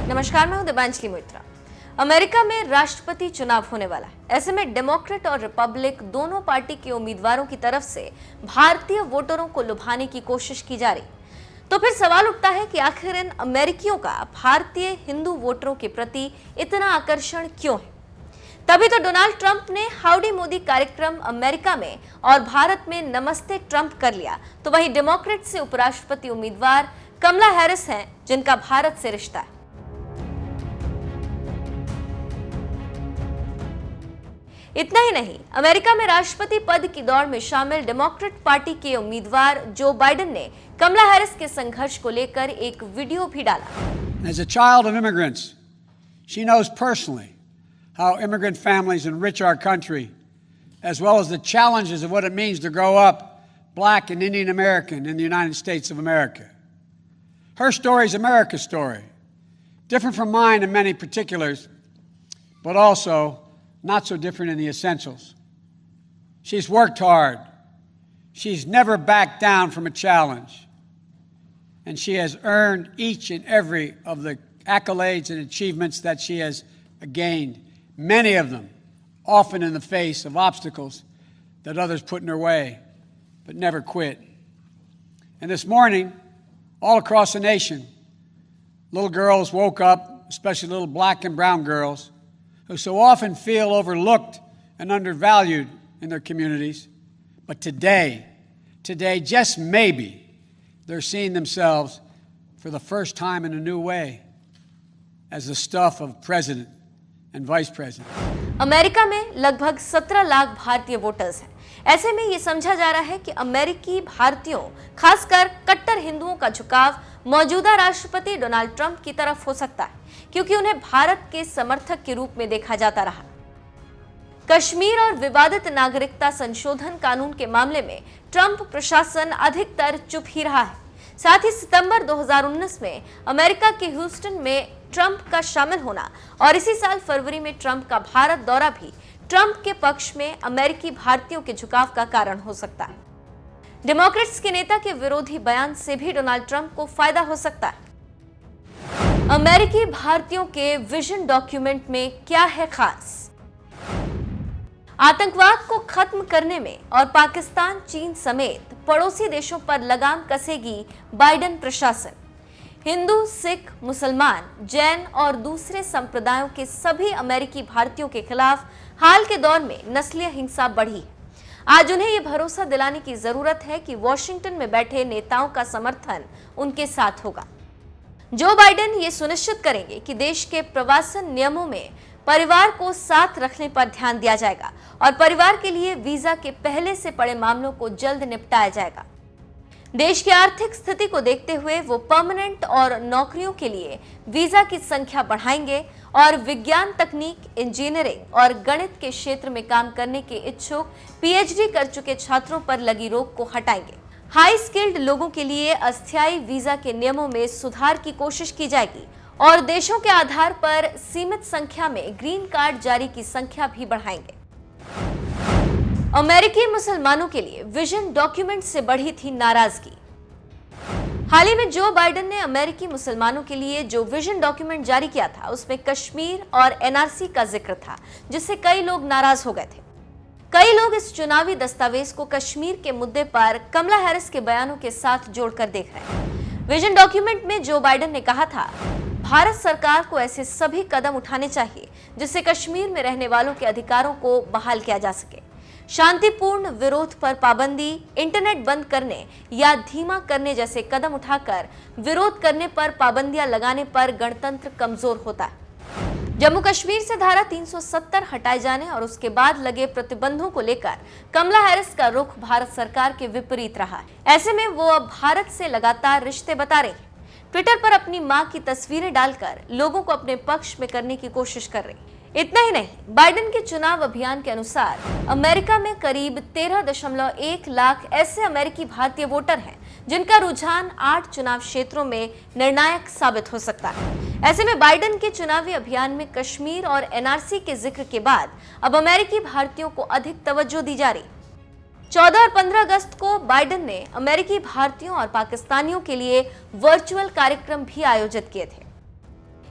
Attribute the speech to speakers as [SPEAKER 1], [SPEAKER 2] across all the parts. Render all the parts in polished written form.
[SPEAKER 1] नमस्कार, मैं हूं दिबांजलि मोइत्रा। अमेरिका में राष्ट्रपति चुनाव होने वाला है। ऐसे में डेमोक्रेट और रिपब्लिक दोनों पार्टी के उम्मीदवारों की तरफ से भारतीय वोटरों को लुभाने की कोशिश की जा रही। तो फिर सवाल उठता है कि आखिर इन अमेरिकियों का भारतीय हिंदू वोटरों के प्रति इतना आकर्षण क्यों है? तभी तो डोनाल्ड ट्रंप ने हाउडी मोदी कार्यक्रम अमेरिका में और भारत में नमस्ते ट्रंप कर लिया। तो वहीं डेमोक्रेट से उपराष्ट्रपति उम्मीदवार कमला हैरिस हैं, जिनका भारत से रिश्ता है। इतना ही नहीं, अमेरिका में राष्ट्रपति पद की दौड़ में शामिल डेमोक्रेट पार्टी के उम्मीदवार जो बाइडेन ने कमला हैरिस के संघर्ष को लेकर एक वीडियो भी डाला।
[SPEAKER 2] As a child of immigrants, she knows personally how immigrant families enrich our country, as well as the challenges of what it means to grow up Black and Indian American in the United States of America. Her story is America's story, different from mine in many particulars, but also not so different in the essentials. She's worked hard. She's never backed down from a challenge. And she has earned each and every of the accolades and achievements that she has gained, many of them often in the face of obstacles that others put in her way, but never quit. And this morning, all across the nation, little girls woke up, especially little black and brown girls, who so often feel overlooked and undervalued in their communities. But today, just maybe, they're seeing themselves for the first time in a new way as the stuff of president and vice president.
[SPEAKER 1] America में लगभग 17 लाख भारतीय voters हैं। ऐसे में ये समझा जा रहा है कि अमेरिकी भारतीयों, खासकर कट्टर हिंदुओं का झुकाव मौजूदा राष्ट्रपति डोनाल्ड ट्रंप की तरफ हो सकता है, क्योंकि उन्हें भारत के समर्थक के रूप में देखा जाता रहा। कश्मीर और विवादित नागरिकता संशोधन कानून के मामले में ट्रंप प्रशासन अधिकतर चुप ही रहा है। साथ ही सितंबर 2019 में अमेरिका के ह्यूस्टन में ट्रंप का शामिल होना और इसी साल फरवरी में ट्रंप का भारत दौरा भी ट्रंप के पक्ष में अमेरिकी भारतीयों के झुकाव का कारण हो सकता है। डेमोक्रेट्स के नेता के विरोधी बयान से भी डोनाल्ड ट्रंप को फायदा हो सकता है। अमेरिकी भारतीयों के विजन डॉक्यूमेंट में क्या है खास? आतंकवाद को खत्म करने में और पाकिस्तान, चीन समेत पड़ोसी देशों पर लगाम कसेगी बाइडेन प्रशासन। हिंदू, सिख, मुसलमान, जैन और दूसरे संप्रदायों के सभी अमेरिकी भारतीयों के खिलाफ हाल के दौर में नस्लीय हिंसा बढ़ी है। आज उन्हें यह भरोसा दिलाने की जरूरत है कि वॉशिंगटन में बैठे नेताओं का समर्थन उनके साथ होगा। जो बाइडेन ये सुनिश्चित करेंगे कि देश के प्रवासन नियमों में परिवार को साथ रखने पर ध्यान दिया जाएगा और परिवार के लिए वीजा के पहले से पड़े मामलों को जल्द निपटाया जाएगा। देश की आर्थिक स्थिति को देखते हुए वो परमानेंट और नौकरियों के लिए वीजा की संख्या बढ़ाएंगे और विज्ञान, तकनीक, इंजीनियरिंग और गणित के क्षेत्र में काम करने के इच्छुक पीएचडी कर चुके छात्रों पर लगी रोक को हटाएंगे। हाई स्किल्ड लोगों के लिए अस्थायी वीजा के नियमों में सुधार की कोशिश की जाएगी और देशों के आधार पर सीमित संख्या में ग्रीन कार्ड जारी की संख्या भी बढ़ाएंगे। अमेरिकी मुसलमानों के लिए विजन डॉक्यूमेंट से बढ़ी थी नाराजगी। हाल ही में जो बाइडेन ने अमेरिकी मुसलमानों के लिए जो विजन डॉक्यूमेंट जारी किया था, उसमें कश्मीर और एनआरसी का जिक्र था, जिससे कई लोग नाराज हो गए थे। कई लोग इस चुनावी दस्तावेज को कश्मीर के मुद्दे पर कमला हैरिस के बयानों के साथ जोड़कर देख रहे हैं। विजन डॉक्यूमेंट में जो बाइडेन ने कहा था, भारत सरकार को ऐसे सभी कदम उठाने चाहिए जिससे कश्मीर में रहने वालों के अधिकारों को बहाल किया जा सके। शांतिपूर्ण विरोध पर पाबंदी, इंटरनेट बंद करने या धीमा करने जैसे कदम उठाकर विरोध करने पर पाबंदियां लगाने पर गणतंत्र कमजोर होता है। जम्मू कश्मीर से धारा 370 हटाए जाने और उसके बाद लगे प्रतिबंधों को लेकर कमला हैरिस का रुख भारत सरकार के विपरीत रहा है। ऐसे में वो अब भारत से लगातार रिश्ते बता रही है। ट्विटर पर अपनी मां की तस्वीरें डालकर लोगों को अपने पक्ष में करने की कोशिश कर रही। इतना ही नहीं, बाइडेन के चुनाव अभियान के अनुसार अमेरिका में करीब 13.1 लाख ऐसे अमेरिकी भारतीय वोटर हैं जिनका रुझान 8 चुनाव क्षेत्रों में निर्णायक साबित हो सकता है। ऐसे में बाइडेन के चुनावी अभियान में कश्मीर और एनआरसी के जिक्र के बाद अब अमेरिकी भारतीयों को अधिक तवज्जो दी जा रही। 14 और 15 अगस्त को बाइडेन ने अमेरिकी भारतीयों और पाकिस्तानियों के लिए वर्चुअल कार्यक्रम भी आयोजित किए थे।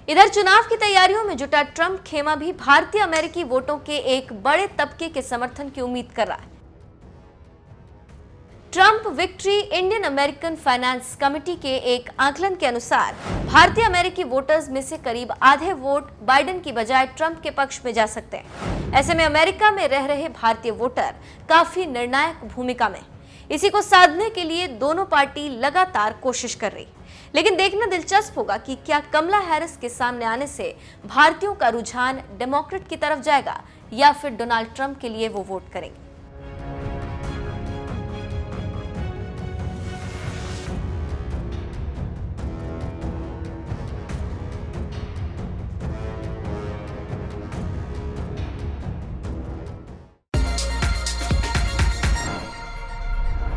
[SPEAKER 1] इधर चुनाव की तैयारियों में जुटा ट्रंप खेमा भी भारतीय अमेरिकी वोटों के एक बड़े तबके के समर्थन की उम्मीद कर रहा है। Trump victory Indian American finance committee के एक आकलन के अनुसार भारतीय अमेरिकी वोटर्स में से करीब आधे वोट बाइडेन की बजाय ट्रंप के पक्ष में जा सकते हैं। ऐसे में अमेरिका में रह रहे भारतीय वोटर काफी निर्णायक भूमिका में। इसी को साधने के लिए दोनों पार्टी लगातार कोशिश कर रही, लेकिन देखना दिलचस्प होगा कि क्या कमला हैरिस के सामने आने से भारतीयों का रुझान डेमोक्रेट की तरफ जाएगा या फिर डोनाल्ड ट्रंप के लिए वो वोट करेंगे।